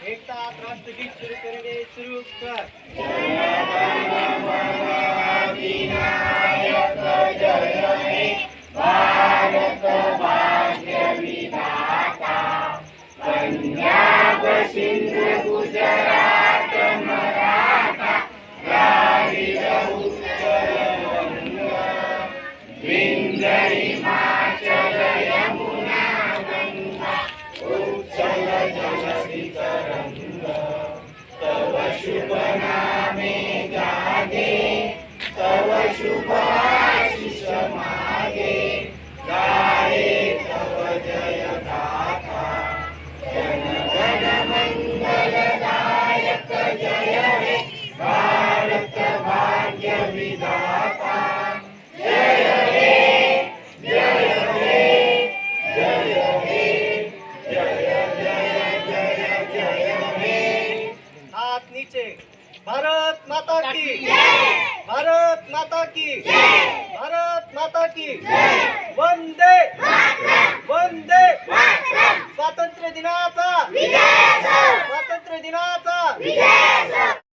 एक साथ राष्ट्रगीत शुरू करने शुरू कर। विनायक जय हे भारत भाग्य विधाता पंजाब सिंध गुजरात मराठा द्राविड उत्कल वंग विंध्य हिमाचल यमुना गंगा उच्चल जलधि तरंग तव शुभ नामे जागे तव शुभ आशीष मागे गाये तव जय गाथा जन गण मंगलदायक जय हे भारत भाग्य विधाता जय हे जय हे जय हे जय जय जय जय हे। हाथ नीचे। भारत माता की भारत माता की भारत माता की वंदे